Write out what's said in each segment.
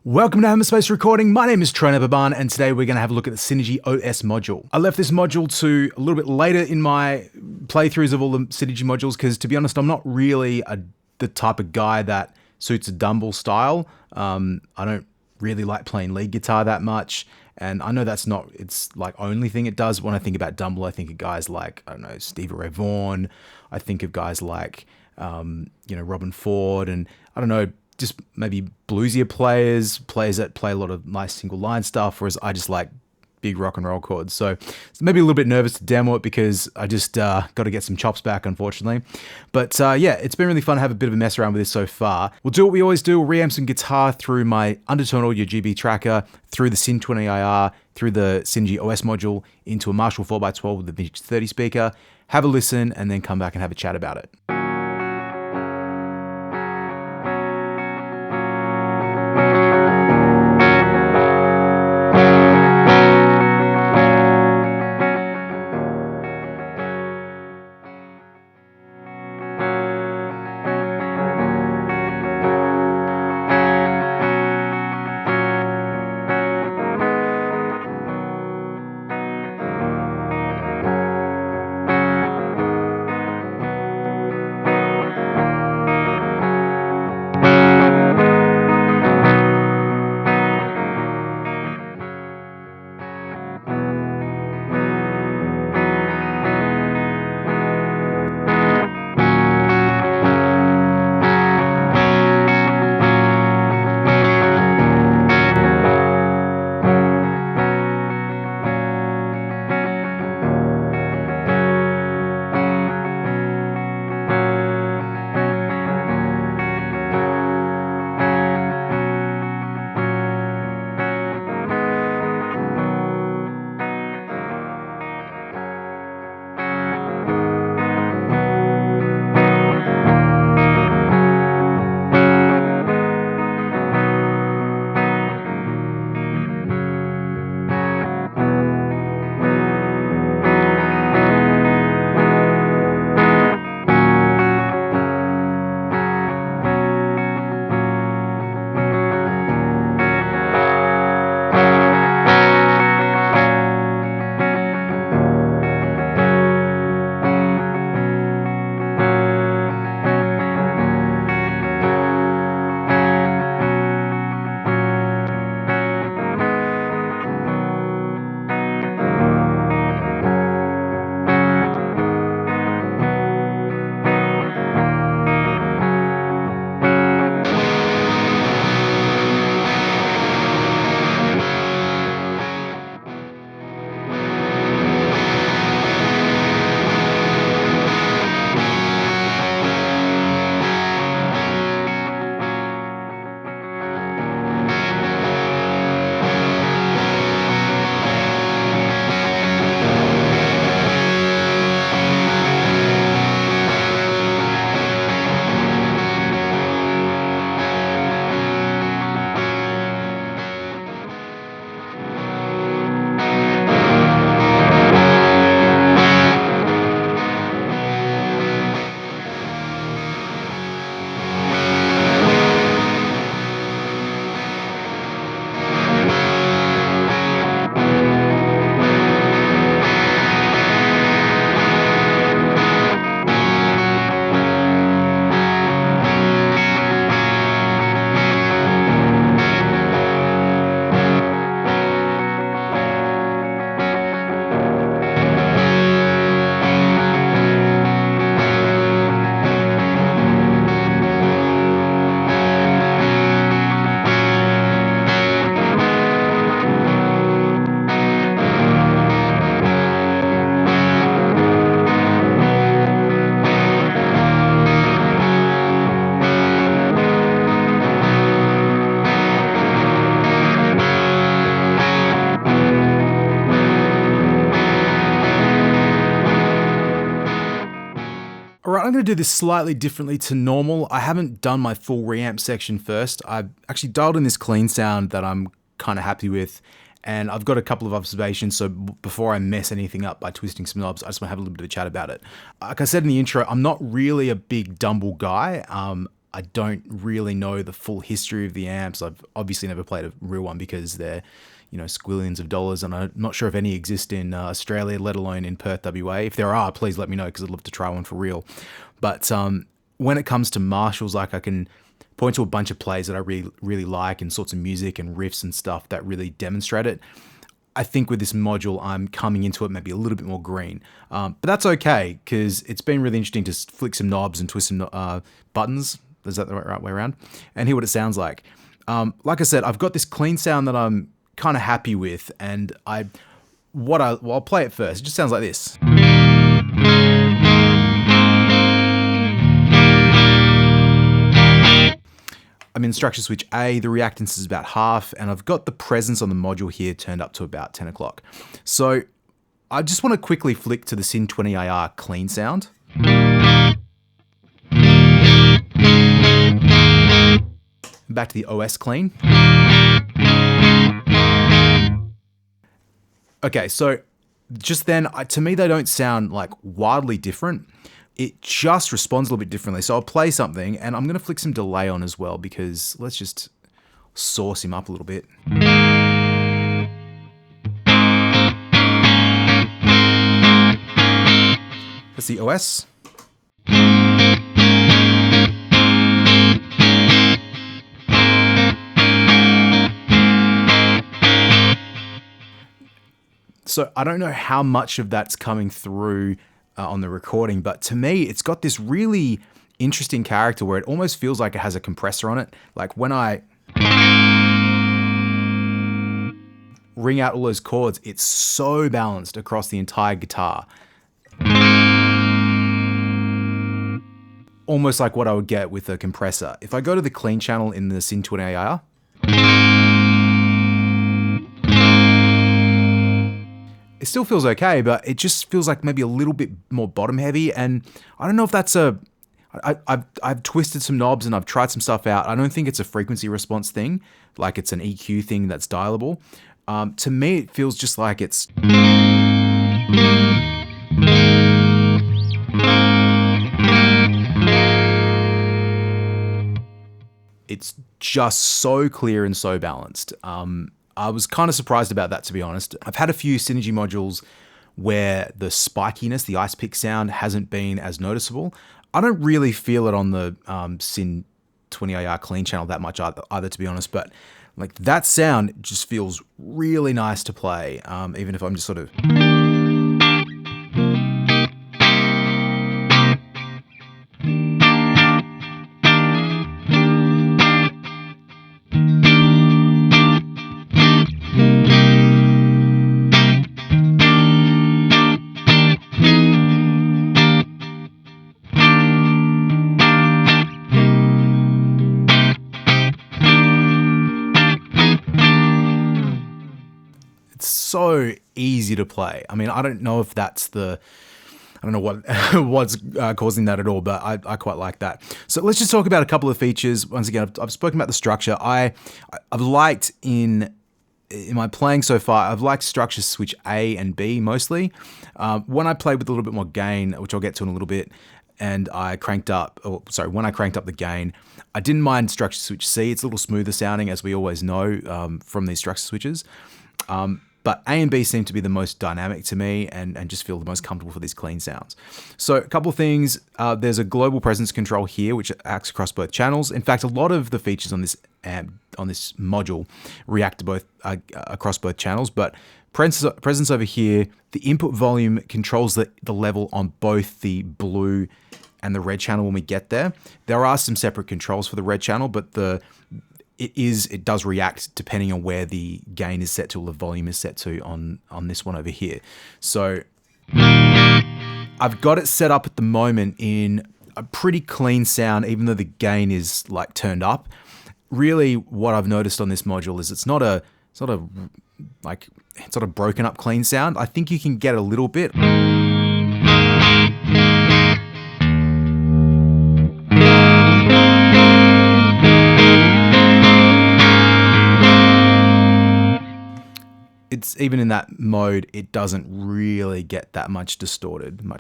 Welcome to Hammerspace Recording. My name is Trent Eberbarn, and today we're going to have a look at the Synergy OS module. I left this module to a little bit later in my playthroughs of all the Synergy modules because, to be honest, I'm not really the type of guy that suits a Dumble style. I don't really like playing lead guitar that much, and I know that's not its like only thing it does. When I think about Dumble, I think of guys like, I don't know, Stevie Ray Vaughan. I think of guys like, Robin Ford, and I don't know, just maybe bluesier players that play a lot of nice single line stuff, whereas I just like big rock and roll chords. So maybe a little bit nervous to demo it because I just got to get some chops back, unfortunately. But yeah, it's been really fun to have a bit of a mess around with this so far. We'll do what we always do. We'll reamp some guitar through my Undertone Audio GB tracker, through the Syn20IR, through the Synergy OS module, into a Marshall 4x12 with the Vintage 30 speaker, have a listen, and then come back and have a chat about it. Alright, I'm going to do this slightly differently to normal. I haven't done my full reamp section first. I've actually dialed in this clean sound that I'm kind of happy with, and I've got a couple of observations, so before I mess anything up by twisting some knobs, I just want to have a little bit of a chat about it. Like I said in the intro, I'm not really a big Dumble guy. I don't really know the full history of the amps. I've obviously never played a real one because they're, you know, squillions of dollars, and I'm not sure if any exist in Australia, let alone in Perth, WA. If there are, please let me know because I'd love to try one for real. But when it comes to Marshalls, like I can point to a bunch of plays that I really like and sorts of music and riffs and stuff that really demonstrate it. I think with this module, I'm coming into it maybe a little bit more green. But that's okay, because it's been really interesting to flick some knobs and twist some buttons. Is that the right way around? And hear what it sounds like. Like I said, I've got this clean sound that I'm kind of happy with, and I'll play it first. It just sounds like this. I'm in structure switch A, the reactance is about half, and I've got the presence on the module here turned up to about 10 o'clock. So I just want to quickly flick to the Syn20IR clean sound. Back to the OS clean. Okay, so just then, to me, they don't sound like wildly different. It just responds a little bit differently. So I'll play something, and I'm going to flick some delay on as well, because let's just sauce him up a little bit. That's the OS. So I don't know how much of that's coming through on the recording, but to me, it's got this really interesting character where it almost feels like it has a compressor on it. Like when I ring out all those chords, it's so balanced across the entire guitar. Almost like what I would get with a compressor. If I go to the clean channel in the Syn20IR, it still feels okay, but it just feels like maybe a little bit more bottom heavy. And I don't know if that's I've twisted some knobs and I've tried some stuff out. I don't think it's a frequency response thing, like it's an EQ thing that's dialable. To me, it feels just like it's just so clear and so balanced. I was kind of surprised about that, to be honest. I've had a few Synergy modules where the spikiness, the ice pick sound hasn't been as noticeable. I don't really feel it on the Syn20IR clean channel that much either, to be honest, but like that sound just feels really nice to play, even if I'm just sort of... so easy to play. I mean, I don't know if that's I don't know what what's causing that at all, but I quite like that. So let's just talk about a couple of features. Once again, I've spoken about the structure. I've liked in my playing so far, I've liked structure switch A and B mostly. When I played with a little bit more gain, which I'll get to in a little bit, and when I cranked up the gain, I didn't mind structure switch C. It's a little smoother sounding, as we always know from these structure switches. But A and B seem to be the most dynamic to me and just feel the most comfortable for these clean sounds. So a couple of things. There's a global presence control here, which acts across both channels. In fact, a lot of the features on this module react to both across both channels. But presence over here, the input volume controls the level on both the blue and the red channel when we get there. There are some separate controls for the red channel, but it does react depending on where the gain is set to or the volume is set to on this one over here. So I've got it set up at the moment in a pretty clean sound, even though the gain is like turned up. Really, what I've noticed on this module is it's not a broken up clean sound. I think you can get a little bit. It's even in that mode, it doesn't really get that much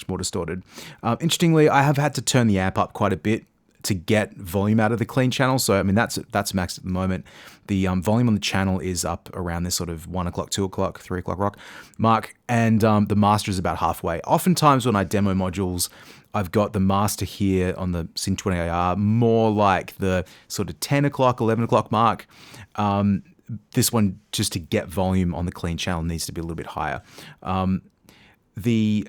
more distorted. Interestingly, I have had to turn the amp up quite a bit to get volume out of the clean channel. So I mean that's maxed at the moment. The volume on the channel is up around this sort of 1 o'clock, 2 o'clock, 3 o'clock rock mark, and the master is about halfway. Oftentimes when I demo modules, I've got the master here on the Syn20IR more like the sort of 10 o'clock, 11 o'clock mark. This one, just to get volume on the clean channel, needs to be a little bit higher. The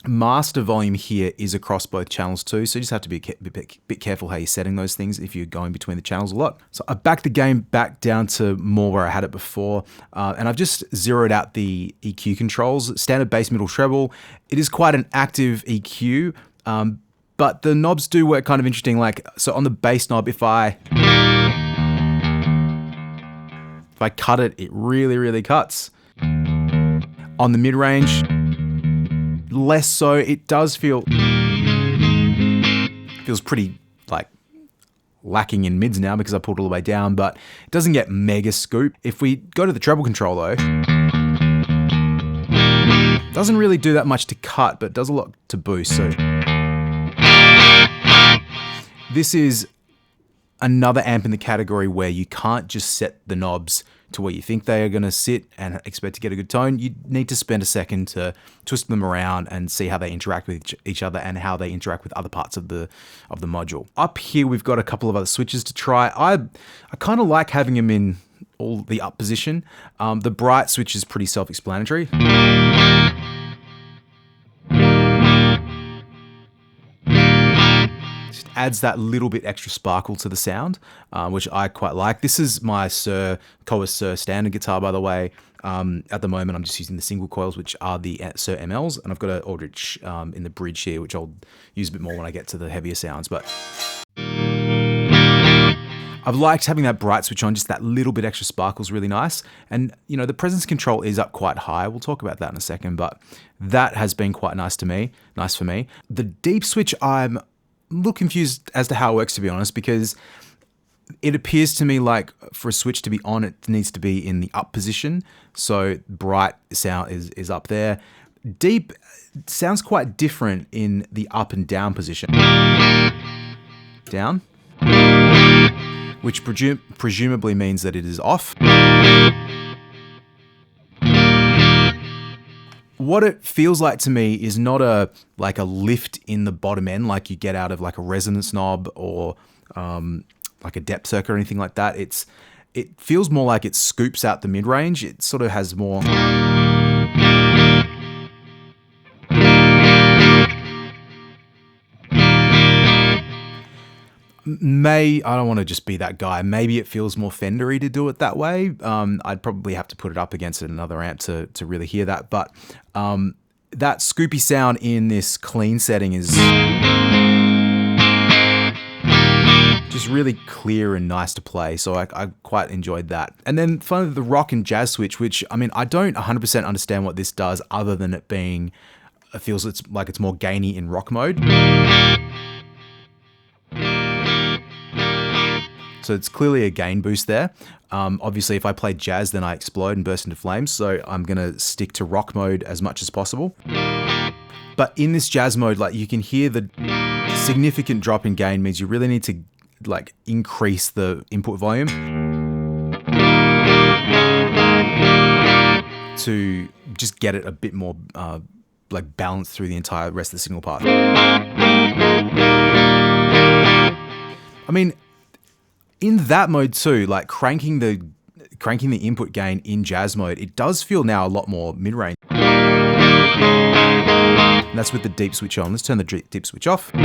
master volume here is across both channels too, so you just have to be a bit careful how you're setting those things if you're going between the channels a lot. So I backed the gain back down to more where I had it before, and I've just zeroed out the EQ controls. Standard bass, middle, treble. It is quite an active EQ, but the knobs do work kind of interesting. Like, so on the bass knob, if I cut it, it really cuts. On the mid-range, less so. It does feels pretty like lacking in mids now because I pulled all the way down, but it doesn't get mega scoop. If we go to the treble control though, doesn't really do that much to cut, but does a lot to boost. So this is another amp in the category where you can't just set the knobs to where you think they are going to sit and expect to get a good tone. You need to spend a second to twist them around and see how they interact with each other and how they interact with other parts of the module. Up here, we've got a couple of other switches to try. I kind of like having them in all the up position. The bright switch is pretty self-explanatory. Adds that little bit extra sparkle to the sound, which I quite like. This is my Shure standard guitar, by the way. At the moment, I'm just using the single coils, which are the Shure MLs, and I've got an Aldrich in the bridge here, which I'll use a bit more when I get to the heavier sounds. But I've liked having that bright switch on, just that little bit extra sparkle is really nice. And, you know, the presence control is up quite high. We'll talk about that in a second, but that has been quite nice for me. The deep switch, I'm a little confused as to how it works, to be honest, because it appears to me like for a switch to be on, it needs to be in the up position. So bright sound is up there. Deep sounds quite different in the up and down position. Down, which presumably means that it is off. What it feels like to me is not a lift in the bottom end like you get out of like a resonance knob or like a depth circuit or anything like that. It feels more like it scoops out the mid-range. It sort of has more... I don't want to just be that guy. Maybe it feels more Fendery to do it that way. I'd probably have to put it up against another amp to really hear that. But that scoopy sound in this clean setting is just really clear and nice to play. So I quite enjoyed that. And then finally, the rock and jazz switch, which, I mean, I don't 100% understand what this does other than it being, it feels like it's more gainy in rock mode. So it's clearly a gain boost there. Obviously, if I play jazz, then I explode and burst into flames. So I'm gonna stick to rock mode as much as possible. But in this jazz mode, like you can hear the significant drop in gain means you really need to like increase the input volume to just get it a bit more like balanced through the entire rest of the signal part. I mean, in that mode too, like cranking the input gain in jazz mode, it does feel now a lot more mid-range. And that's with the deep switch on. Let's turn the deep switch off. Turn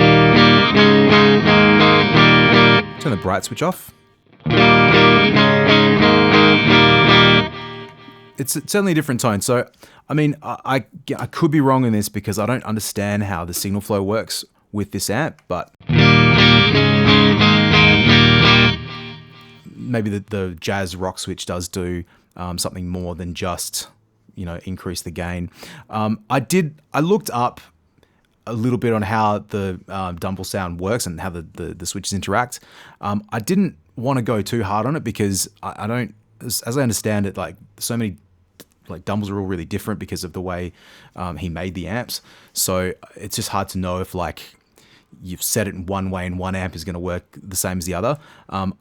the bright switch off. It's certainly a different tone. So, I mean, I could be wrong in this because I don't understand how the signal flow works with this amp, but maybe the jazz rock switch does do something more than just, you know, increase the gain. I looked up a little bit on how the Dumble sound works and how the switches interact. I didn't want to go too hard on it because I don't, as I understand it, like so many like Dumbles are all really different because of the way he made the amps. So it's just hard to know if like you've set it in one way and one amp is going to work the same as the other. I'm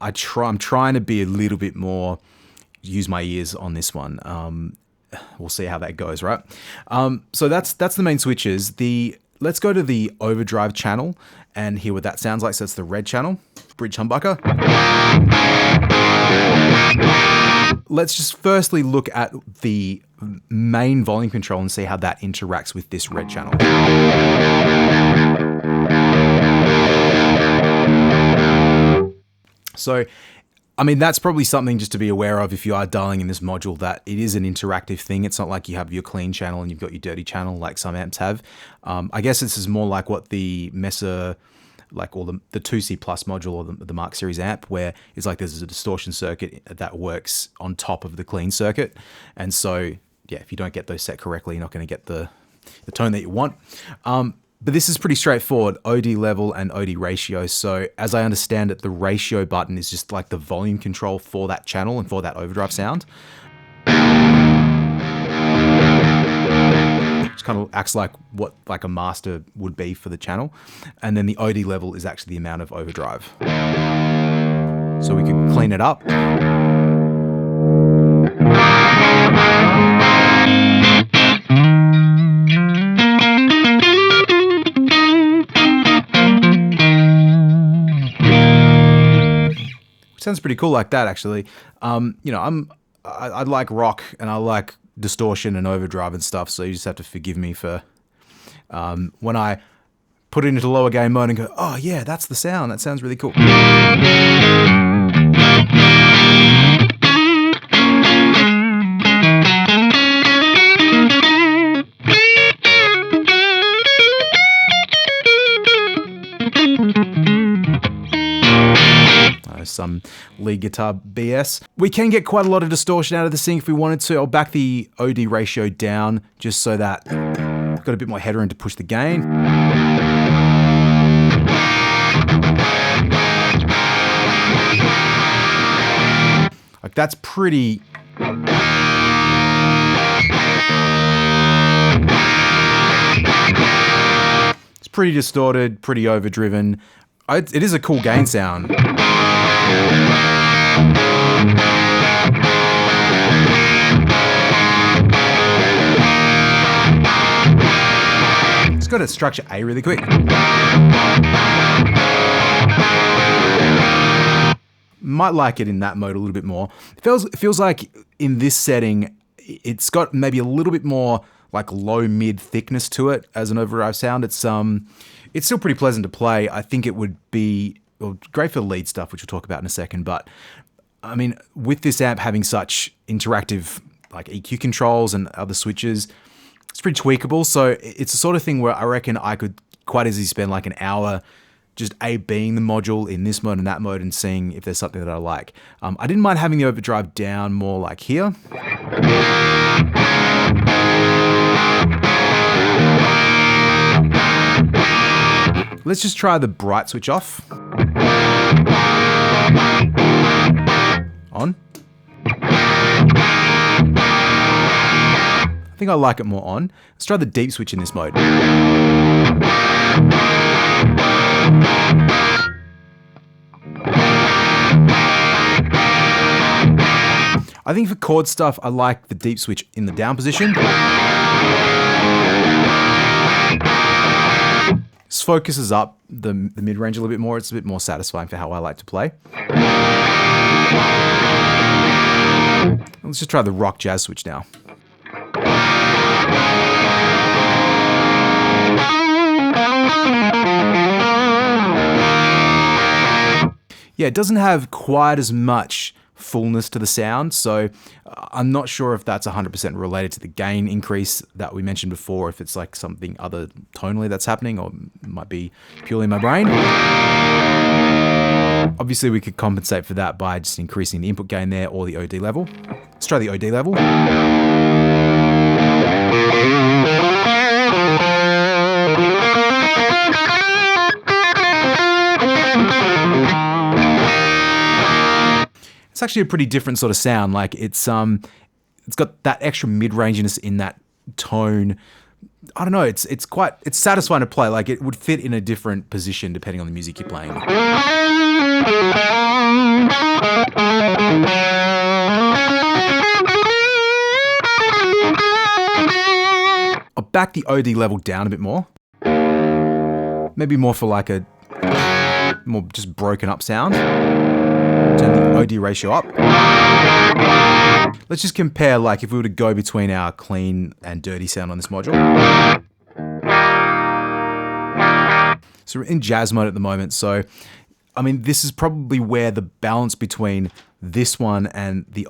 trying to be a little bit more, use my ears on this one. We'll see how that goes, right? So that's the main switches. Let's go to the Overdrive channel and hear what that sounds like. So it's the red channel, bridge humbucker. Let's just firstly look at the main volume control and see how that interacts with this red channel. So, I mean, that's probably something just to be aware of if you are dialing in this module, that it is an interactive thing. It's not like you have your clean channel and you've got your dirty channel like some amps have. I guess this is more like what the Mesa, like, or the 2C Plus module or the Mark Series amp, where it's like there's a distortion circuit that works on top of the clean circuit. And so, yeah, if you don't get those set correctly, you're not going to get the tone that you want. But this is pretty straightforward, OD level and OD ratio. So as I understand it, the ratio button is just like the volume control for that channel and for that overdrive sound. Which kind of acts like what like a master would be for the channel. And then the OD level is actually the amount of overdrive. So we could clean it up. Sounds pretty cool like that, actually. You know, I like rock and I like distortion and overdrive and stuff, so you just have to forgive me for when I put it into lower gain mode and go, oh yeah, that's the sound. That sounds really cool. Some lead guitar BS. We can get quite a lot of distortion out of this thing if we wanted to. I'll back the OD ratio down just so that I've got a bit more headroom to push the gain. Like that's pretty... It's pretty distorted, pretty overdriven. It is a cool gain sound. Just got to structure A really quick. Might like it in that mode a little bit more. It feels like in this setting, it's got maybe a little bit more like low mid thickness to it as an overdrive sound. It's still pretty pleasant to play. I think it would be great for the lead stuff, which we'll talk about in a second. But I mean, with this amp having such interactive like EQ controls and other switches, it's pretty tweakable. So it's the sort of thing where I reckon I could quite easily spend like an hour just A/Bing the module in this mode and that mode and seeing if there's something that I like. I didn't mind having the overdrive down more like here. Let's just try the bright switch off. On. I think I like it more on. Let's try the deep switch in this mode. I think for chord stuff, I like the deep switch in the down position. This focuses up the mid-range a little bit more. It's a bit more satisfying for how I like to play. Let's just try the rock jazz switch now. Yeah, it doesn't have quite as much fullness to the sound, so I'm not sure if that's 100% related to the gain increase that we mentioned before, if it's like something other tonally that's happening, or it might be purely my brain. Obviously we could compensate for that by just increasing the input gain there or the OD level. Let's try the OD level. It's actually a pretty different sort of sound. Like it's got that extra mid-ranginess in that tone I don't know, it's satisfying to play. Like it would fit in a different position depending on the music you're playing. I'll back the OD level down a bit more. Maybe more for like a more just broken up sound. Turn the OD ratio up. Let's just compare, like if we were to go between our clean and dirty sound on this module. So we're in jazz mode at the moment. So, I mean, this is probably where the balance between this one and the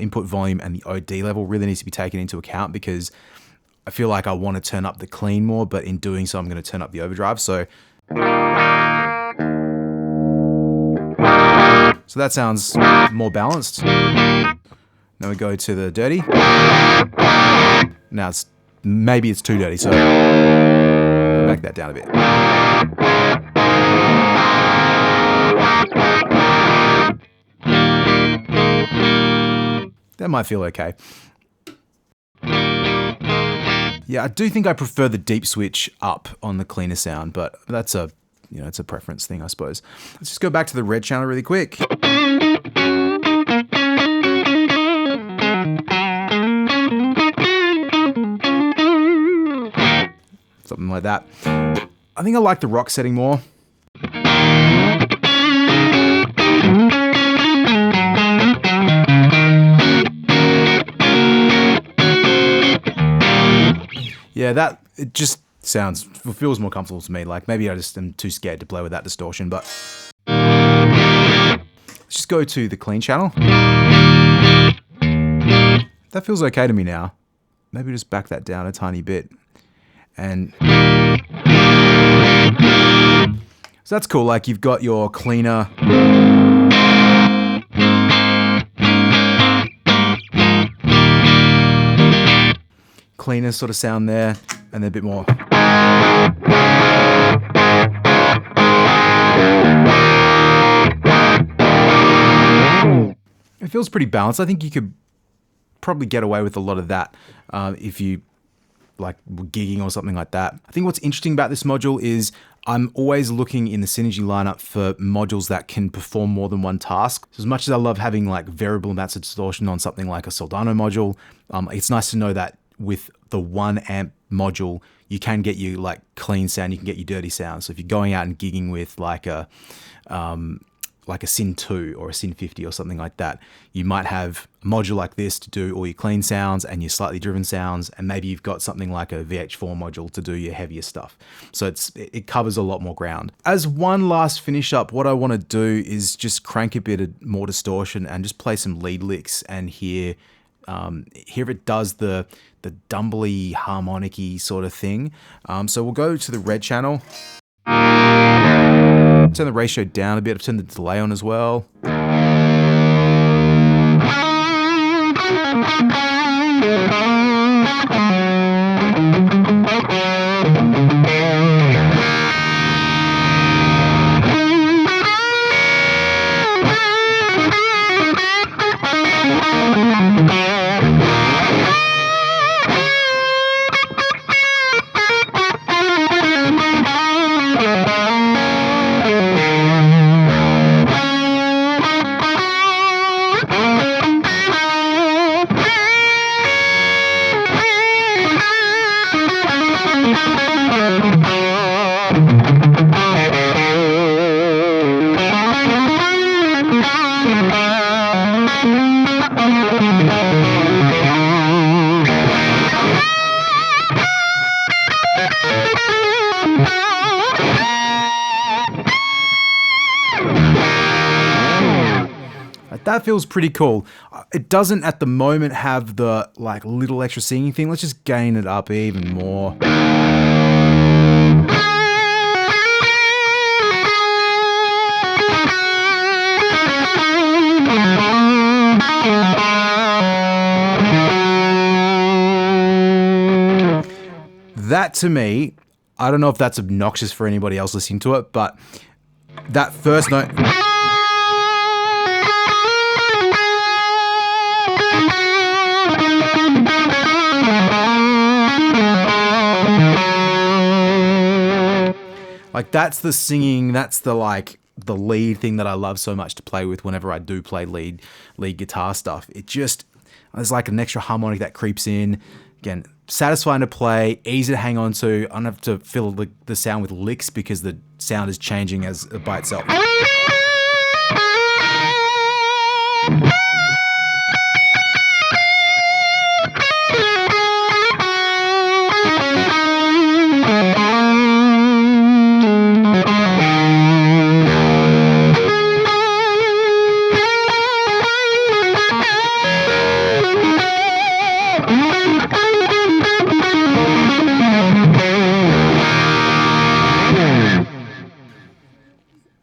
input volume and the OD level really needs to be taken into account, because I feel like I want to turn up the clean more, but in doing so, I'm going to turn up the overdrive. So that sounds more balanced. Now we go to the dirty. Now maybe it's too dirty, so back that down a bit. That might feel okay. Yeah, I do think I prefer the deep switch up on the cleaner sound, but that's it's a preference thing, I suppose. Let's just go back to the red channel really quick. Something like that. I think I like the rock setting more. Yeah, it just feels more comfortable to me. Like maybe I just am too scared to play with that distortion, but let's just go to the clean channel. That feels okay to me now. Maybe just back that down a tiny bit. And so that's cool. Like you've got your cleaner. Cleaner sort of sound there, and then a bit more. It feels pretty balanced. I think you could probably get away with a lot of that if you like gigging or something like that. I think what's interesting about this module is I'm always looking in the Synergy lineup for modules that can perform more than one task. So as much as I love having like variable amounts of distortion on something like a Soldano module, it's nice to know that with the 1 amp module, you can get you like clean sound, you can get you dirty sound. So if you're going out and gigging with like a Syn2 or a Syn50 or something like that, you might have a module like this to do all your clean sounds and your slightly driven sounds, and maybe you've got something like a VH4 module to do your heavier stuff. So it covers a lot more ground. As one last finish up, what I want to do is just crank a bit of more distortion and just play some lead licks and hear it does the dumbly harmonic-y sort of thing. So we'll go to the red channel. Turn the ratio down a bit. I've turned the delay on as well. That feels pretty cool. It doesn't at the moment have the like little extra singing thing. Let's just gain it up even more. That to me, I don't know if that's obnoxious for anybody else listening to it, but that first note. Like that's the singing, that's the like the lead thing that I love so much to play with whenever I do play lead guitar stuff. It just, there's like an extra harmonic that creeps in. Again, satisfying to play, easy to hang on to. I don't have to fill the sound with licks because the sound is changing as by itself.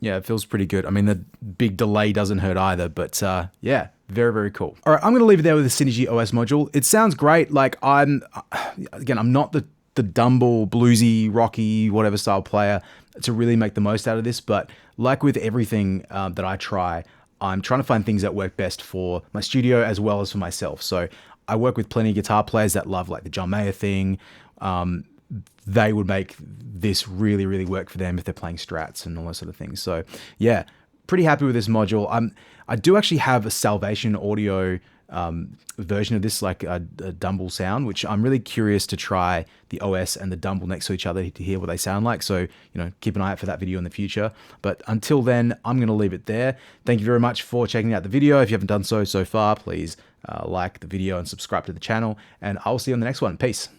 Yeah, it feels pretty good. I mean, the big delay doesn't hurt either, but yeah, very, very cool. All right, I'm going to leave it there with the Synergy OS module. It sounds great. Like I'm not the Dumble, bluesy, rocky, whatever style player to really make the most out of this, but like with everything that I try, I'm trying to find things that work best for my studio as well as for myself. So I work with plenty of guitar players that love like the John Mayer thing. They would make this really, really work for them if they're playing strats and all those sort of things. So yeah, pretty happy with this module. I do actually have a Salvation Audio version of this, like a Dumble sound, which I'm really curious to try the OS and the Dumble next to each other to hear what they sound like. So, keep an eye out for that video in the future. But until then, I'm going to leave it there. Thank you very much for checking out the video. If you haven't done so far, please like the video and subscribe to the channel, and I'll see you on the next one. Peace.